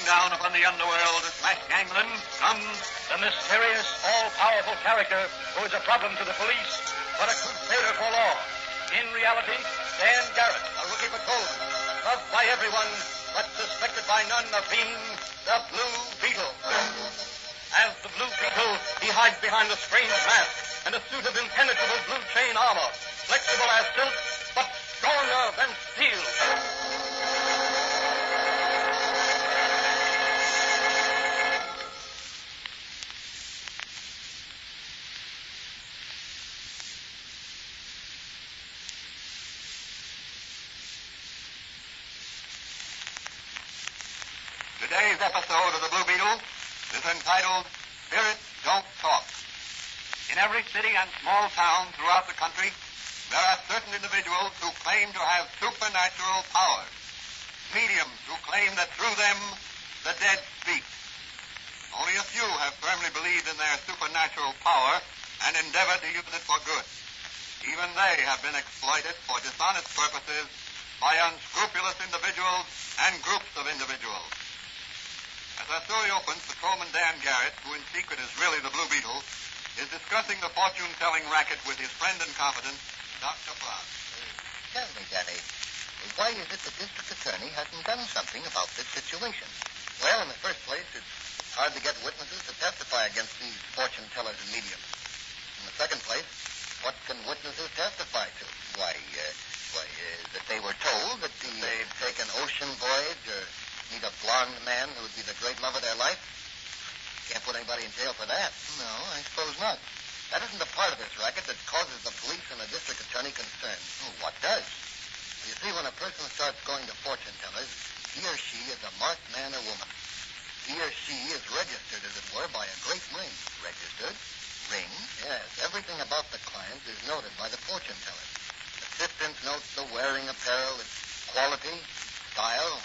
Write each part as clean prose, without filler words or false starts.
down upon the underworld to smash gangland comes the mysterious, all-powerful character who is a problem to the police, but a crusader for law. In reality, Dan Garrett, a rookie patrolman, loved by everyone, but suspected by none of being the Blue Beetle. As the Blue Beetle, he hides behind a strange mask and a suit of impenetrable blue chain armor, flexible as silk, but stronger than steel. Today's episode of the Blue Beetle is entitled Spirits Don't Talk. In every city and small town throughout the country, there are certain individuals who claim to have supernatural powers. Mediums who claim that through them, the dead speak. Only a few have firmly believed in their supernatural power and endeavored to use it for good. Even they have been exploited for dishonest purposes by unscrupulous individuals and groups of individuals. As our story opens, Patrolman Dan Garrett, who in secret is really the Blue Beetle, is discussing the fortune-telling racket with his friend and confidant, Dr. Franz. Tell me, Danny, why is it the district attorney hasn't done something about this situation? Well, in the first place, it's hard to get witnesses to testify against these fortune-tellers and mediums. In the second place, what can witnesses testify to? Why, that they were told that they'd take an ocean voyage or meet a blonde man who would be the great love of their life? Can't put anybody in jail for that. No, I suppose not. That isn't the part of this racket that causes the police and the district attorney concern. Oh, what does? Well, you see, when a person starts going to fortune tellers, he or she is a marked man or woman. He or she is registered, as it were, by a great ring. Registered? Ring? Yes. Everything about the client is noted by the fortune teller. Assistant notes the wearing apparel, its quality, style,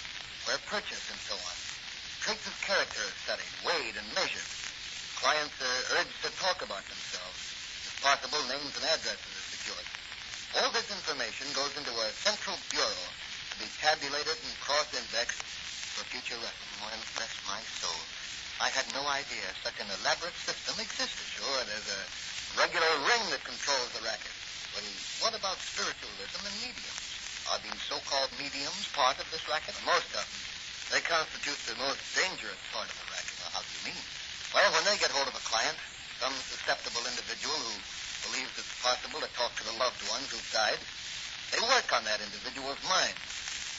where purchased, and so on. Traits of character are studied, weighed, and measured. Clients are urged to talk about themselves. If possible, names and addresses are secured. All this information goes into a central bureau to be tabulated and cross-indexed for future reference. Well, bless my soul. I had no idea such an elaborate system existed. Sure, there's a regular ring that controls the racket. Well, what about spiritualism and mediums? Are these so-called mediums part of this racket? Most of them. They constitute the most dangerous part of the racket. Well, how do you mean? Well, when they get hold of a client, some susceptible individual who believes it's possible to talk to the loved ones who've died, they work on that individual's mind,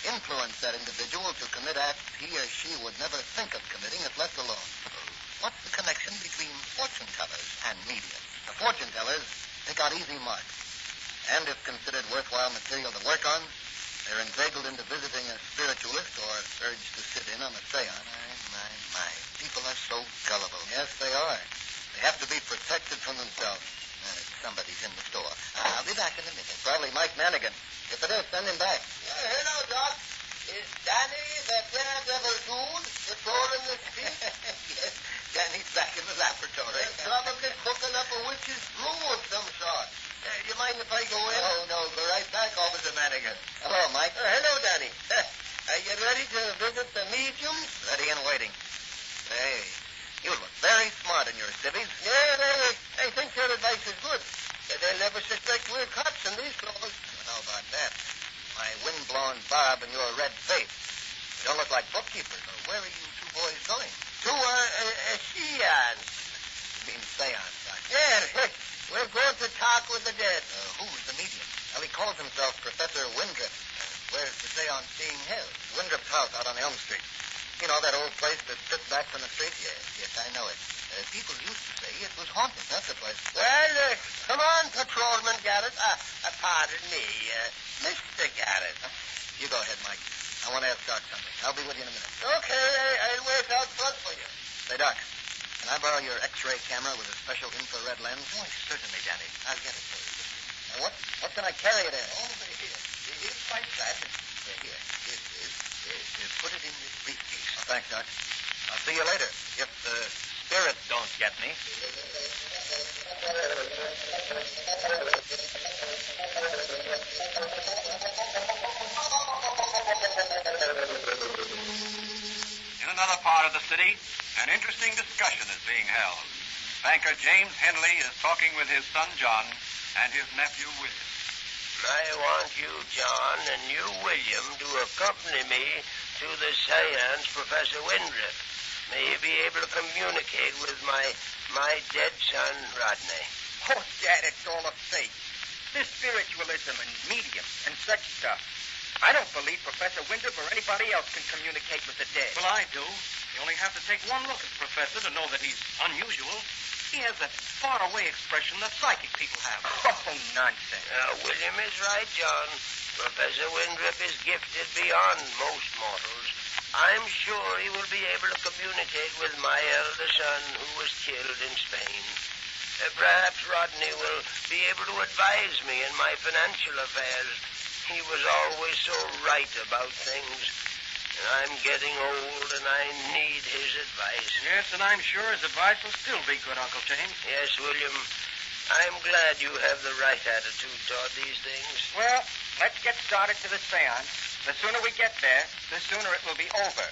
influence that individual to commit acts he or she would never think of committing if left alone. What's the connection between fortune tellers and mediums? The fortune tellers pick out easy marks, and if considered worthwhile material to work on, they're inveigled into visiting a spiritualist or urged to sit in on a seance. My. People are so gullible. Yes, they are. They have to be protected from themselves. Somebody's in the store. I'll be back in a minute. Probably Mike Manigan. If it is, send him back. Hello, Doc. Is Danny the daredevil dude patrolling the street? Yes, Danny's back in the laboratory. They're probably cooking up a witch's brew of some sort. You mind if I go in? Oh, no. Go right back, Officer Manigan. Hello, Mike. Hello, Danny. Are you ready to visit the mediums? Ready and waiting. Hey, you look very smart in your civvies. Yeah, I think your advice is good. They'll never suspect we're cops in these clothes. How about that? My wind-blown barb and your red face. You don't look like bookkeepers. Where are you two boys going? To a seance. You mean seance, Yeah, we're going to talk with the dead. Who's the medium? Well, he calls himself Professor Windrip. Where's the seance being held? Windrip's house out on Elm Street. You know, that old place that sits back from the street? Yes, I know it. People used to say it was haunted. That's the place. Well, come on, Patrolman Garrett. Pardon me, Mr. Garrett. You go ahead, Mike. I want to ask Doc something. I'll be with you in a minute. Okay, I'll wait out front for you. Say, Doc, can I borrow your X-ray camera with a special infrared lens? Why, certainly, Danny. I'll get it for you. Now, what can I carry it in? Over here. It's quite flat. Here. Put it in this briefcase. Oh, thanks, Doc. I'll see you later. If the spirits don't get me. In another part City, an interesting discussion is being held. Banker James Henley is talking with his son John and his nephew William. I want you, John, and you, William, to accompany me to the seance, Professor Windrip. May he be able to communicate with my dead son, Rodney. Oh, Dad, it's all a fake. This spiritualism and medium and such stuff. I don't believe Professor Windrip or anybody else can communicate with the dead. Well, I do. You only have to take one look at the professor to know that he's unusual. He has that faraway expression that psychic people have. Oh, nonsense. William is right, John. Professor Windrip is gifted beyond most mortals. I'm sure he will be able to communicate with my elder son who was killed in Spain. Perhaps Rodney will be able to advise me in my financial affairs. He was always so right about things. I'm getting old, and I need his advice. Yes, and I'm sure his advice will still be good, Uncle James. Yes, William. I'm glad you have the right attitude toward these things. Well, let's get started to the seance. The sooner we get there, the sooner it will be over.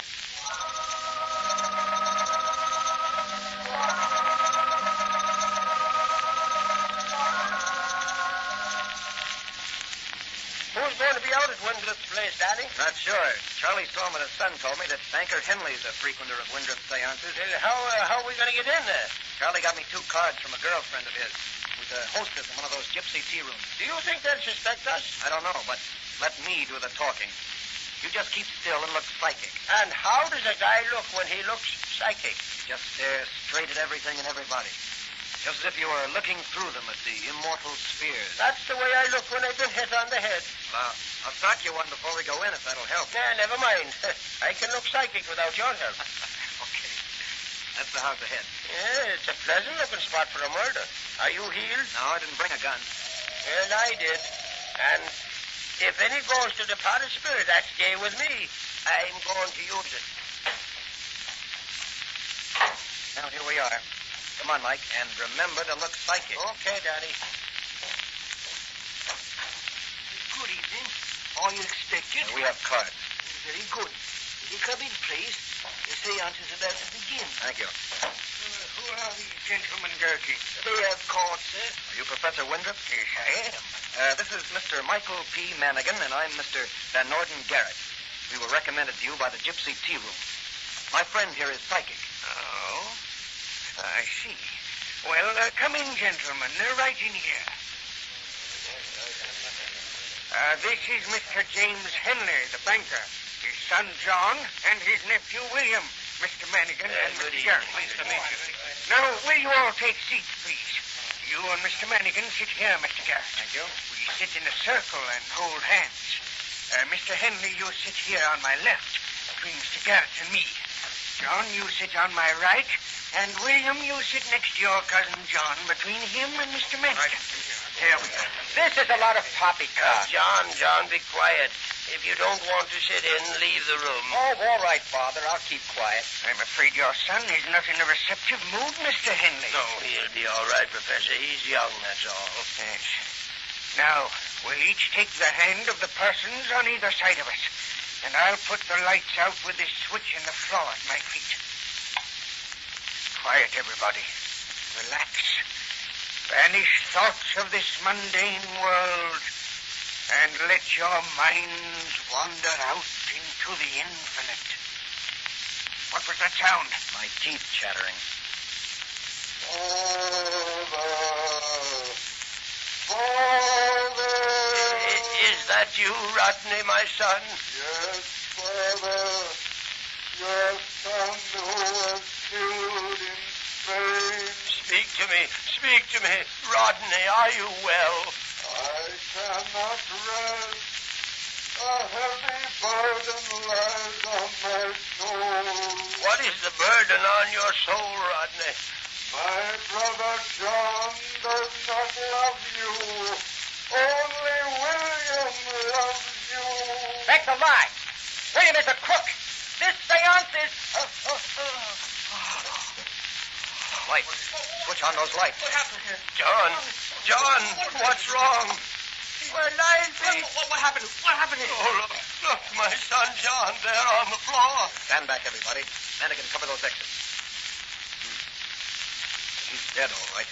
Who's going to be out at Windrip's place, Daddy? Not sure. Charlie Storm and his son told me that Banker Henley's a frequenter of Windrip's seances. How are we going to get in there? Charlie got me 2 cards from a girlfriend of his, who's a hostess in one of those gypsy tea rooms. Do you think they'll suspect us? I don't know, but let me do the talking. You just keep still and look psychic. And how does a guy look when he looks psychic? Just stare straight at everything and everybody. Just as if you were looking through them at the immortal spheres. That's the way I look when I've been hit on the head. Well, I'll sock you one before we go in, if that'll help. Never mind. I can look psychic without your help. Okay. That's the house ahead. Yeah, it's a pleasant-looking spot for a murder. Are you healed? No, I didn't bring a gun. Well, I did. And if any goes to depart a spirit, that stay with me. I'm going to use it. Now, here we are. Come on, Mike, and remember to look psychic. Okay, Daddy. Good evening. Are you expected? We have cards. Very good. Will you come in, please? The seance is about to begin. Thank you. Who are these gentlemen, Gertie? They have cards, sir. Are you Professor Windrip? Yes, I am. This is Mr. Michael P. Manigan, and I'm Mr. Van Norden Garrett. We were recommended to you by the Gypsy Tea Room. My friend here is psychic. Oh, I see. Well, come in, gentlemen. Right in here. This is Mr. James Henley, the banker. His son, John, and his nephew, William. Mr. Manigan and Mr. Garrett. Pleased to meet you. Now, will you all take seats, please? You and Mr. Manigan sit here, Mr. Garrett. Thank you. We sit in a circle and hold hands. Mr. Henley, you sit here on my left, between Mr. Garrett and me. John, you sit on my right. And, William, you sit next to your cousin John, between him and Mr. Manigan. Here we go. This is a lot of poppycock. John, be quiet. If you don't want to sit in, leave the room. Oh, all right, Father. I'll keep quiet. I'm afraid your son is not in a receptive mood, Mr. Henley. No, he'll be all right, Professor. He's young, that's all. Yes. Now, we'll each take the hand of the persons on either side of us. And I'll put the lights out with this switch in the floor at my feet. Quiet, everybody. Relax. Banish thoughts of this mundane world and let your minds wander out into the infinite. What was that sound? My teeth chattering. Father! Is that you, Rodney, my son? Yes, Father. Your son who was killed in Spain. Speak to me. Rodney, are you well? I cannot rest. A heavy burden lies on my soul. What is the burden on your soul, Rodney? My brother John does not love you. Only William loves you. That's a lie. William is a crook. This seance is... Light. Switch on those lights. What happened here? John, what's wrong? Where lies he? What happened? What happened here? Oh, look, my son John there on the floor. Stand back, everybody. Hannigan, cover those exits. He's dead, all right.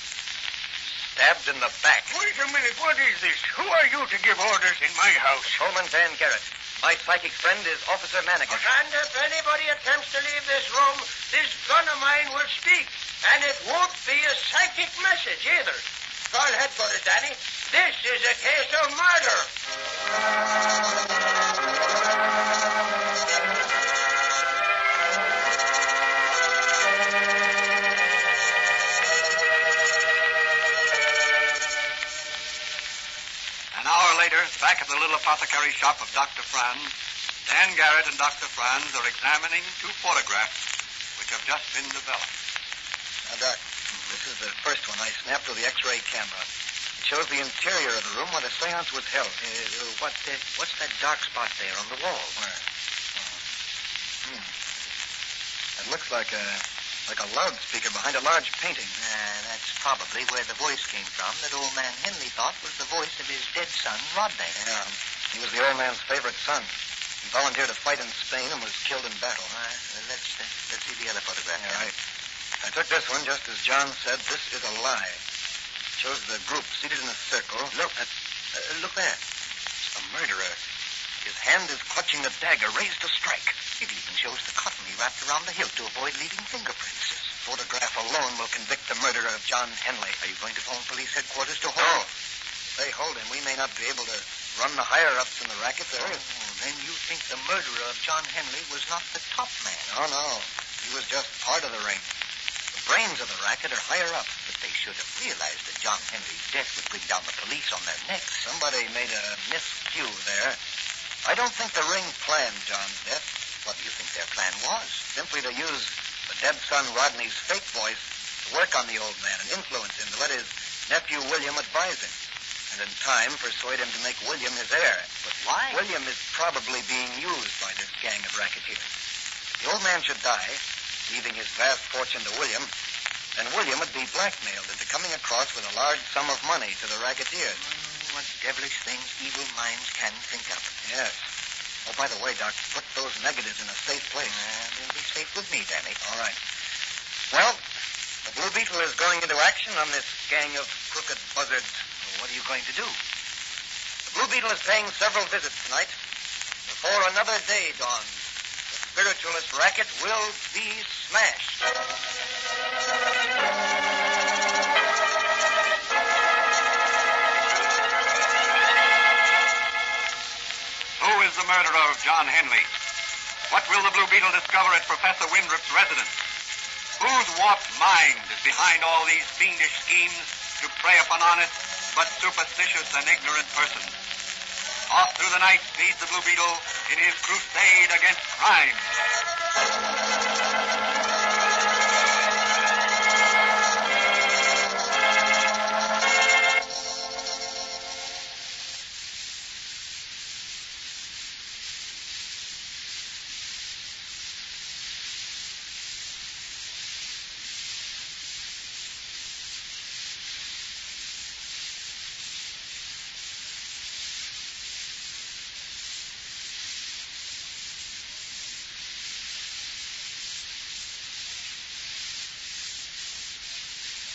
Stabbed in the back. Wait a minute. What is this? Who are you to give orders in my house? Patrolman Dan Garrett. My psychic friend is Officer Hannigan. And if anybody attempts to leave this room, this gun of mine will speak. And it won't be a psychic message either. Call headquarters, Danny. This is a case of murder. An hour later, back at the little apothecary shop of Dr. Franz, Dan Garrett and Dr. Franz are examining two photographs which have just been developed. Now, Doc, this is the first one I snapped with the X-ray camera. It shows the interior of the room where the seance was held. What's that dark spot there on the wall? Where? It looks like a loudspeaker behind a large painting. That's probably where the voice came from that old man Henley thought was the voice of his dead son, Rodney. Yeah, he was the old man's favorite son. He volunteered to fight in Spain and was killed in battle. Let's see the other photograph. Yeah, I took this one just as John said. This is a lie. It shows the group seated in a circle. Look there. A murderer. His hand is clutching the dagger, raised to strike. It even shows the cotton he wrapped around the hilt to avoid leaving fingerprints. This photograph alone will convict the murderer of John Henley. Are you going to phone police headquarters to hold No. him? If they hold him, we may not be able to run the higher-ups in the racket. Then you think the murderer of John Henley was not the top man? No. He was just part of the ring. The brains of the racket are higher up. But they should have realized that John Henley's death would bring down the police on their necks. Somebody made a miscue there. I don't think the ring planned John's death. What do you think their plan was? Simply to use the dead son Rodney's fake voice to work on the old man and influence him, to let his nephew William advise him. And in time, persuade him to make William his heir. But why? William is probably being used by this gang of racketeers. The old man should die, leaving his vast fortune to William, and William would be blackmailed into coming across with a large sum of money to the racketeers. What devilish things evil minds can think up. Yes. Oh, by the way, Doc, put those negatives in a safe place. They'll be safe with me, Danny. All right. Well, the Blue Beetle is going into action on this gang of crooked buzzards. What are you going to do? The Blue Beetle is paying several visits tonight. Before another day dawns, the spiritualist racket will be smashed. Who is the murderer of John Henley? What will the Blue Beetle discover at Professor Windrop's residence? Whose warped mind is behind all these fiendish schemes to prey upon honest but superstitious and ignorant persons? Off through the night speeds the Blue Beetle in his crusade against crime.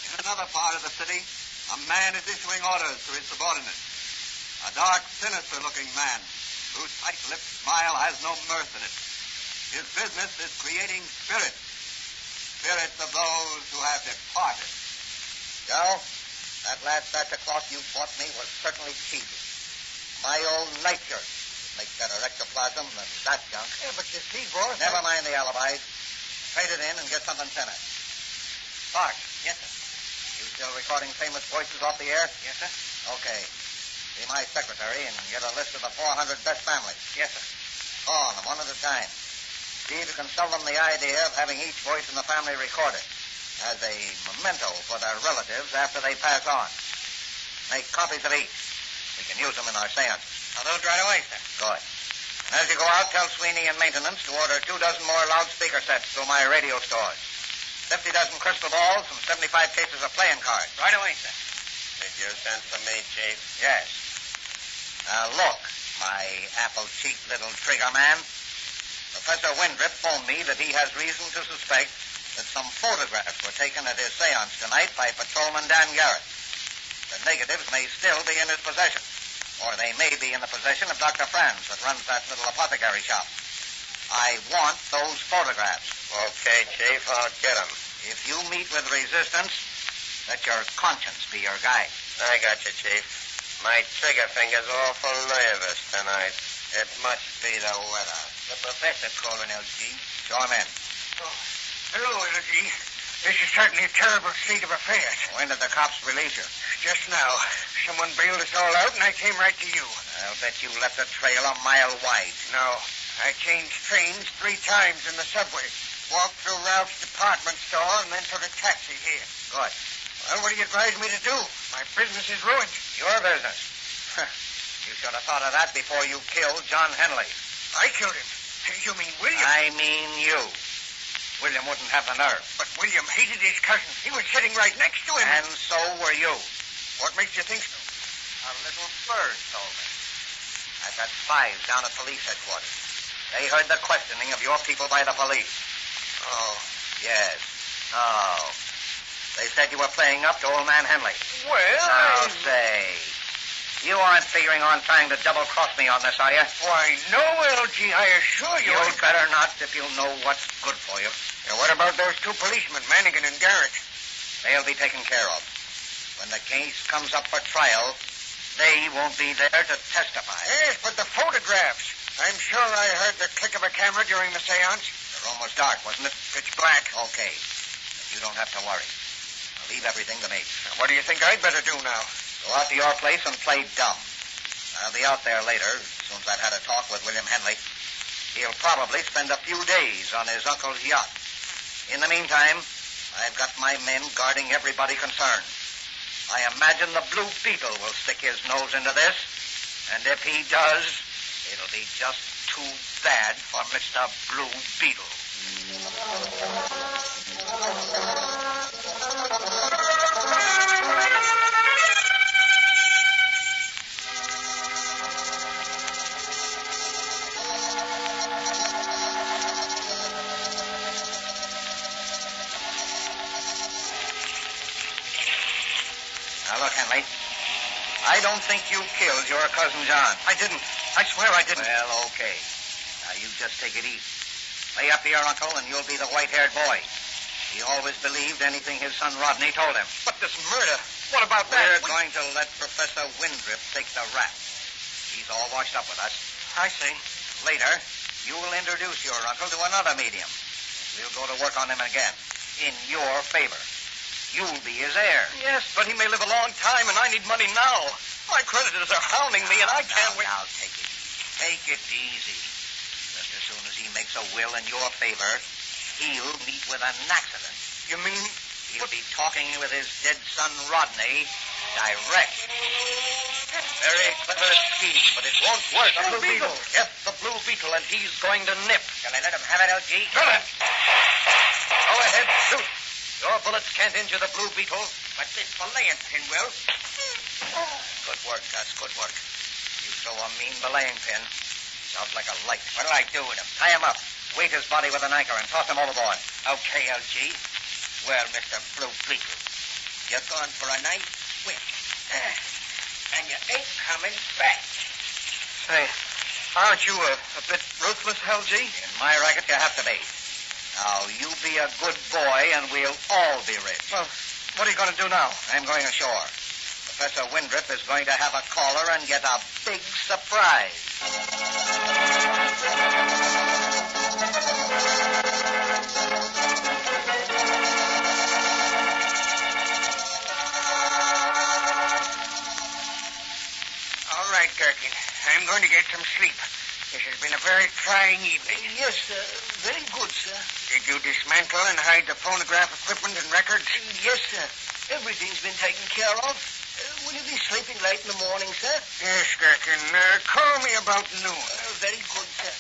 In another part of the city, a man is issuing orders to his subordinates. A dark, sinister-looking man whose tight-lipped smile has no mirth in it. His business is creating spirits. Spirits of those who have departed. Joe, that last batch of cloth you bought me was certainly cheesy. My old nightshirt makes better ectoplasm than that junk. Yeah, but you see, boss. Never mind the alibis. Trade it in and get something finished. Clark. Yes, sir. You still recording famous voices off the air? Yes, sir. Okay. Be my secretary and get a list of the 400 best families. Yes, sir. Call on them one at a time. See if you can sell them the idea of having each voice in the family recorded as a memento for their relatives after they pass on. Make copies of each. We can use them in our seances. I'll do it right away, sir. Good. And as you go out, tell Sweeney and maintenance to order 2 dozen more loudspeaker sets through my radio stores. 50 dozen crystal balls and 75 cases of playing cards. Right away, sir. Did you send for me, Chief? Yes. Now look, my apple-cheeked little trigger man. Professor Windrip phoned me that he has reason to suspect that some photographs were taken at his seance tonight by Patrolman Dan Garrett. The negatives may still be in his possession, or they may be in the possession of Dr. Franz that runs that little apothecary shop. I want those photographs. Okay, Chief, I'll get 'em. If you meet with resistance, let your conscience be your guide. I got you, Chief. My trigger finger's awful nervous tonight. It must be the weather. The professor calling, LG. Show him in. Oh, hello, LG. This is certainly a terrible state of affairs. When did the cops release you? Just now, someone bailed us all out, and I came right to you. I'll bet you left a trail a mile wide. No, I changed trains 3 times in the subway. Walked through Ralph's department store and then took a taxi here. Good. Well, what do you advise me to do? My business is ruined. Your business. You should have thought of that before you killed John Henley. I killed him. You mean William? I mean you. William wouldn't have the nerve. But William hated his cousin. He was sitting right next to him. And so were you. What makes you think so? A little bird told me. I've got spies down at police headquarters. They heard the questioning of your people by the police. Oh. Yes. Oh. They said you were playing up to old man Henley. Well, Now, say, you aren't figuring on trying to double-cross me on this, are you? Why, no, LG, I assure you. You'd better not if you know what's good for you. Now, what about those 2 policemen, Mannigan and Garrett? They'll be taken care of. When the case comes up for trial, they won't be there to testify. Yes, but the photographs. I'm sure I heard the click of a camera during the seance. The room was dark, wasn't it? Pitch black. Okay. But you don't have to worry. I'll leave everything to me. Now, what do you think I'd better do now? Go out to your place and play dumb. I'll be out there later, as soon as I've had a talk with William Henley. He'll probably spend a few days on his uncle's yacht. In the meantime, I've got my men guarding everybody concerned. I imagine the Blue Beetle will stick his nose into this, and if he does, it'll be just too bad for Mr. Blue Beetle. Now, look, Henley. I don't think you killed your cousin John. I didn't. I swear I didn't. Well, okay. Now, you just take it easy. Lay up to your uncle, and you'll be the white-haired boy. He always believed anything his son Rodney told him. But this murder, what about that? We're going to let Professor Windrip take the rap. He's all washed up with us. I see. Later, you will introduce your uncle to another medium. We'll go to work on him again, in your favor. You'll be his heir. Yes, but he may live a long time, and I need money now. My creditors are hounding me, and I can't wait. Now, take it easy. Take it easy. Just as soon as he makes a will in your favor, he'll meet with an accident. You mean... He'll be talking with his dead son, Rodney, direct. Very clever scheme, but it won't work. The Blue Beetle. Yes, the Blue Beetle, and he's going to nip. Shall I let him have it, LG? Kill it. Go ahead, shoot. Your bullets can't injure the Blue Beetle, but this belaying pin will. Good work, Gus, good work. You throw a mean belaying pin. Sounds like a light. What'll I do with him? Tie him up. Weight his body with an anchor and toss him overboard. Okay, LG. Well, Mr. Blue Beetle, you're going for a nice swim. And you ain't coming back. Say, aren't you a bit ruthless, LG? In my racket, you have to be. Now, you be a good boy, and we'll all be rich. Well, what are you going to do now? I'm going ashore. Professor Windrip is going to have a caller and get a big surprise. All right, Gherkin. I'm going to get some sleep. This has been a very trying evening. Yes, sir. Very good, sir. Did you dismantle and hide the phonograph equipment and records? Yes, sir. Everything's been taken care of. Will you be sleeping late in the morning, sir? Yes, Gherkin. Call me about noon. Very good, sir.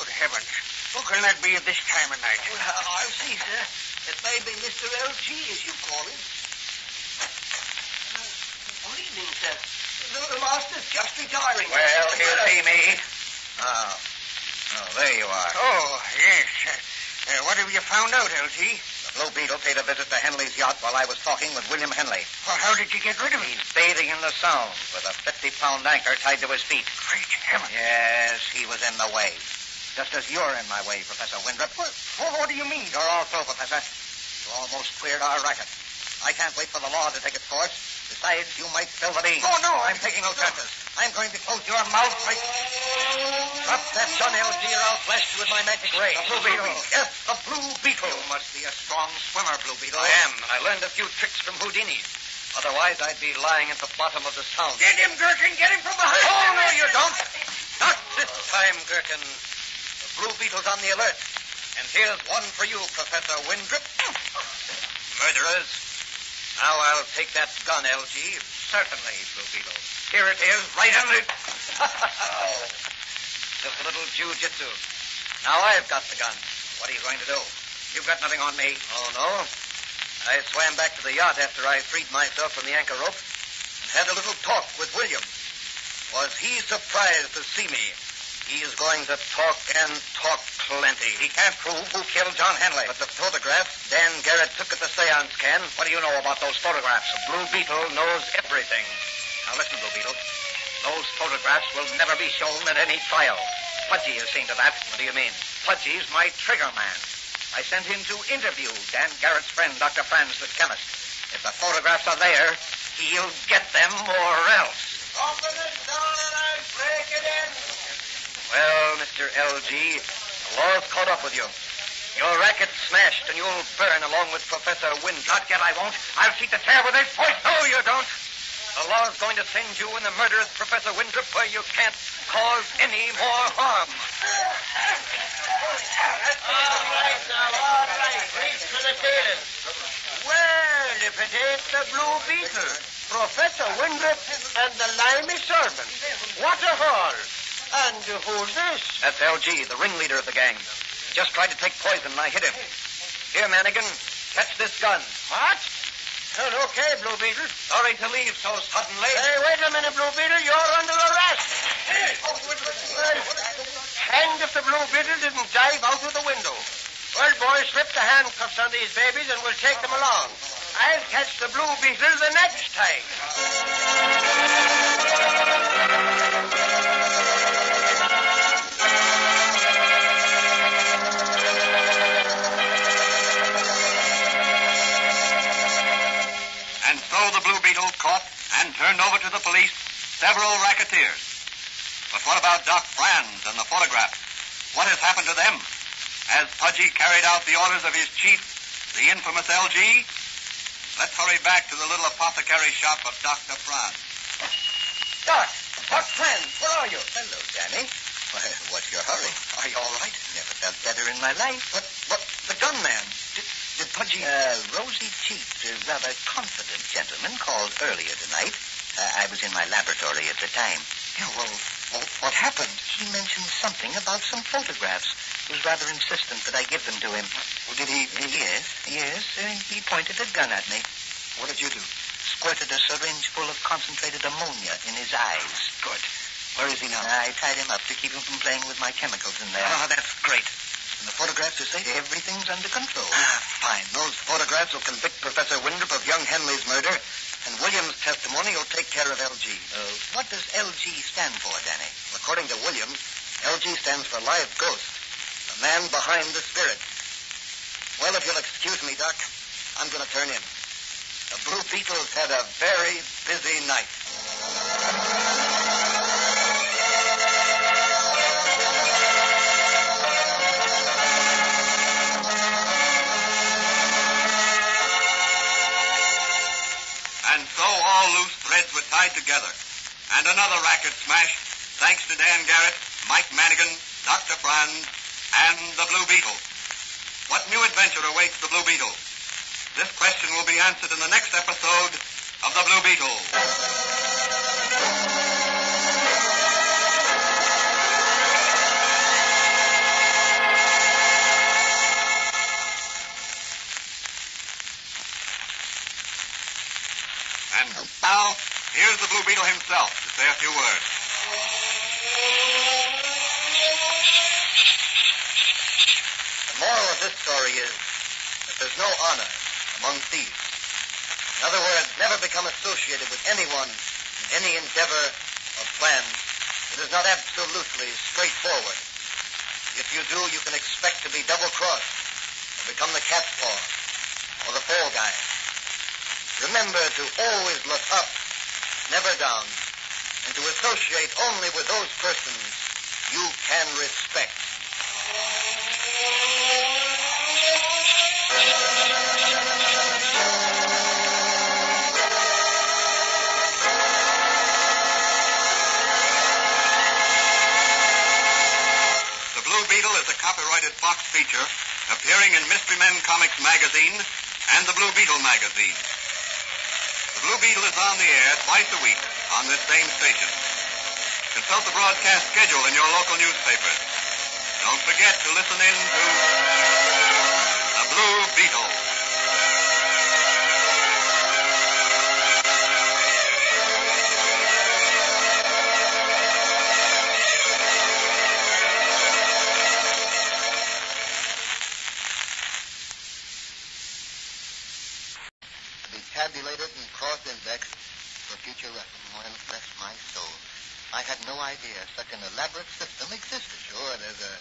Good heavens. Who can that be at this time of night? Well, I'll see, sir. It may be Mr. LG, as you call him. Good evening, sir. The master's just retiring. Well, he'll see me. Oh, there you are. Oh, yes. What have you found out, LG? The Blue Beetle paid a visit to Henley's yacht while I was talking with William Henley. Well, how did you get rid of him? He's bathing in the Sound with a 50-pound anchor tied to his feet. Great heavens. Yes, he was in the way. Just as you're in my way, Professor Windrip. What do you mean? You're all through, Professor. You almost cleared our racket. I can't wait for the law to take its course. Besides, you might spill the beans. Oh, no. I'm taking no chances. I'm going to close your mouth right... Drop that gun, LG, or I'll blast you with my magic ray. The Blue Beetle. Yes, the Blue Beetle. You must be a strong swimmer, Blue Beetle. I am, and I learned a few tricks from Houdini. Otherwise, I'd be lying at the bottom of the Sound. Get him, Gherkin. Get him from behind. Oh, no, you don't. Not this time, Gherkin. The Blue Beetle's on the alert. And here's one for you, Professor Windrip. Murderers. Now I'll take that gun, LG. Certainly, Blue Beetle. Here it is, right in the... Just a little jiu-jitsu. Now I've got the gun. What are you going to do? You've got nothing on me. Oh, no? I swam back to the yacht after I freed myself from the anchor rope and had a little talk with William. Was he surprised to see me? He's going to talk and talk plenty. He can't prove who killed John Henley. But the photographs Dan Garrett took at the seance can. What do you know about those photographs? Blue Beetle knows everything. Now listen, Blue Beetle. Those photographs will never be shown at any trial. Pudgy has seen to that. What do you mean? Pudgy's my trigger man. I sent him to interview Dan Garrett's friend, Dr. Franz, the chemist. If the photographs are there, he'll get them or else. Open the door and I'll break it in. Well, Mr. LG, the law's caught up with you. Your racket's smashed, and you'll burn along with Professor Windrip. Not yet, I won't. I'll shoot the tail with this point. No, you don't. The law's going to send you and the murderous Professor Windrip where you can't cause any more harm. All right now, all right. Reach for the tailors. Well, if it ain't the Blue Beetle, Professor Windrip and the limey servant. What a haul. And who's this? That's LG, the ringleader of the gang. Just tried to take poison, and I hit him. Here, Manigan, catch this gun. What? Well, okay, Blue Beetle. Sorry to leave so suddenly. Hey, wait a minute, Blue Beetle. You're under arrest. Well, hanged if the Blue Beetle didn't dive out of the window. Well, boys, slip the handcuffs on these babies and we'll take them along. I'll catch the Blue Beetle the next time. And so the Blue Beetle caught and turned over to the police several racketeers. But what about Doc Franz and the photographs? What has happened to them? Has Pudgy carried out the orders of his chief, the infamous LG? Let's hurry back to the little apothecary shop of Dr. Franz. Doc, Franz, where are you? Hello, Danny. Why, what's your hurry? Are you all right? Never felt better in my life. What, the gunman? Did Pudgy... Rosy-cheeked, rather confident gentleman called earlier tonight. I was in my laboratory at the time. Yeah, well, what happened? He mentioned something about some photographs. He was rather insistent that I give them to him. Well, did he... Yes. He pointed a gun at me. What did you do? Squirted a syringe full of concentrated ammonia in his eyes. Good. Where is he now? I tied him up to keep him from playing with my chemicals in there. Oh, that's great. And the photographs are safe? Everything's under control. Fine. Those photographs will convict Professor Windrip of young Henley's murder, and William's testimony will take care of LG. What does LG stand for, Danny? According to Williams, LG stands for live ghost, the man behind the spirit. Well, if you'll excuse me, Doc, I'm going to turn in. The Blue Beetle's had a very busy night. And so all loose threads were tied together. And another racket smashed, thanks to Dan Garrett, Mike Manigan, Dr. Franz, and the Blue Beetle. What new adventure awaits the Blue Beetle? This question will be answered in the next episode of the Blue Beetle. And now, here's the Blue Beetle himself to say a few words. moral of this story is that there's no honor among thieves. In other words, never become associated with anyone in any endeavor or plan that is not absolutely straightforward. If you do, you can expect to be double-crossed or become the cat's paw or the fall guy. Remember to always look up, never down, and to associate only with those persons you can respect. The Blue Beetle is a copyrighted Fox feature appearing in Mystery Men Comics magazine and the Blue Beetle magazine. The Blue Beetle is on the air twice a week on this same station. Consult the broadcast schedule in your local newspapers. Don't forget to listen in to the Blue Beetle. Tabulated and cross-indexed for future reference. Well, bless my soul. I had no idea such an elaborate system existed. Sure, there's a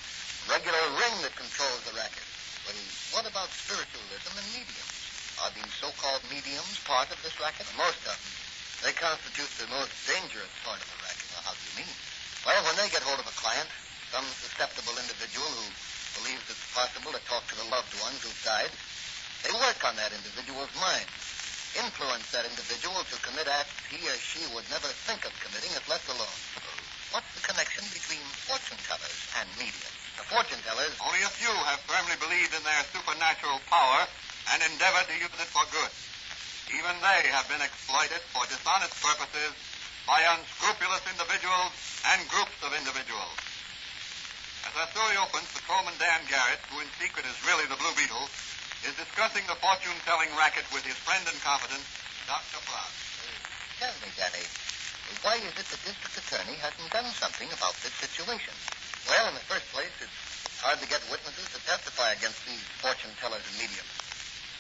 regular ring that controls the racket. But what about spiritualism and mediums? Are these so-called mediums part of this racket? Most of them. They constitute the most dangerous part of the racket. Well, how do you mean? Well, when they get hold of a client, some susceptible individual who believes it's possible to talk to the loved ones who've died, they work on that individual's mind. Influence that individual to commit acts he or she would never think of committing if left alone. What's the connection between fortune tellers and mediums? The fortune tellers... Only a few have firmly believed in their supernatural power and endeavored to use it for good. Even they have been exploited for dishonest purposes by unscrupulous individuals and groups of individuals. As our story opens, Patrolman Dan Garrett, who in secret is really the Blue Beetle, is discussing the fortune-telling racket with his friend and confidant, Dr. Brown. Tell me, Danny, why is it the district attorney hasn't done something about this situation? Well, in the first place, it's hard to get witnesses to testify against these fortune tellers and mediums.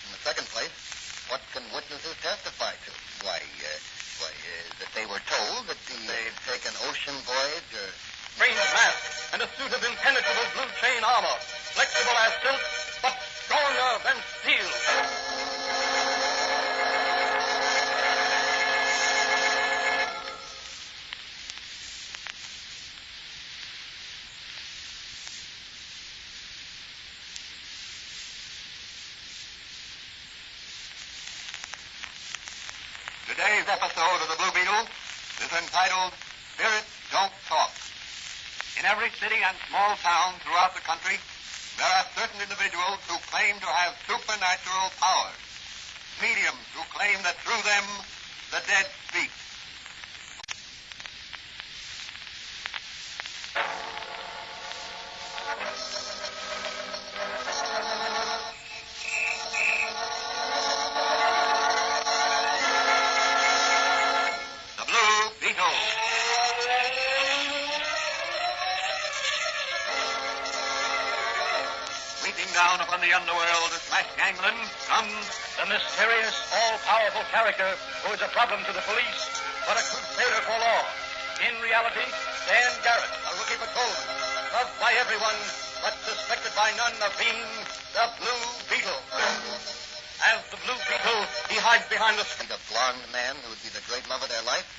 In the second place, what can witnesses testify to? Why, that they were told that they'd taken ocean voyage or... Strange mask and a suit of impenetrable blue chain armor, flexible as silk, but stronger than steel. Today's episode of the Blue Beetle is entitled Spirits Don't Talk. In every city and small town throughout the country, there are certain individuals who claim to have supernatural powers, mediums who claim that through them the dead speak. The Blue Beetle. Sweeping down upon the underworld to smash gangland comes The mysterious, all-powerful character who is a problem to the police, but a crusader for law. In reality, Dan Garrett, a rookie patrolman, loved by everyone, but suspected by none of being the Blue Beetle. As the Blue Beetle, he hides behind the... Think a blonde man who would be the great love of their life?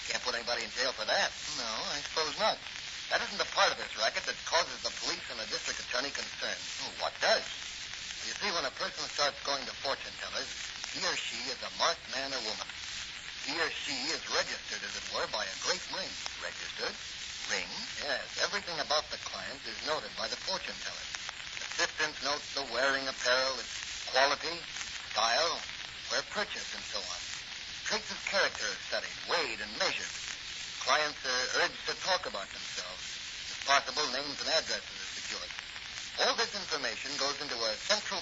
Can't put anybody in jail for that. No, I suppose not. That isn't the part of this racket that causes the police and the district attorney concern. Oh, what does? You see, when a person starts going to fortune tellers, he or she is a marked man or woman. He or she is registered, as it were, by a great ring. Registered? Ring? Yes. Everything about the client is noted by the fortune teller. Assistant notes the wearing apparel, its quality, style, where purchased, and so on. Traits of character are studied, weighed, and measured. Clients are urged to talk about themselves. If possible, names and addresses are secured. All this information goes into a central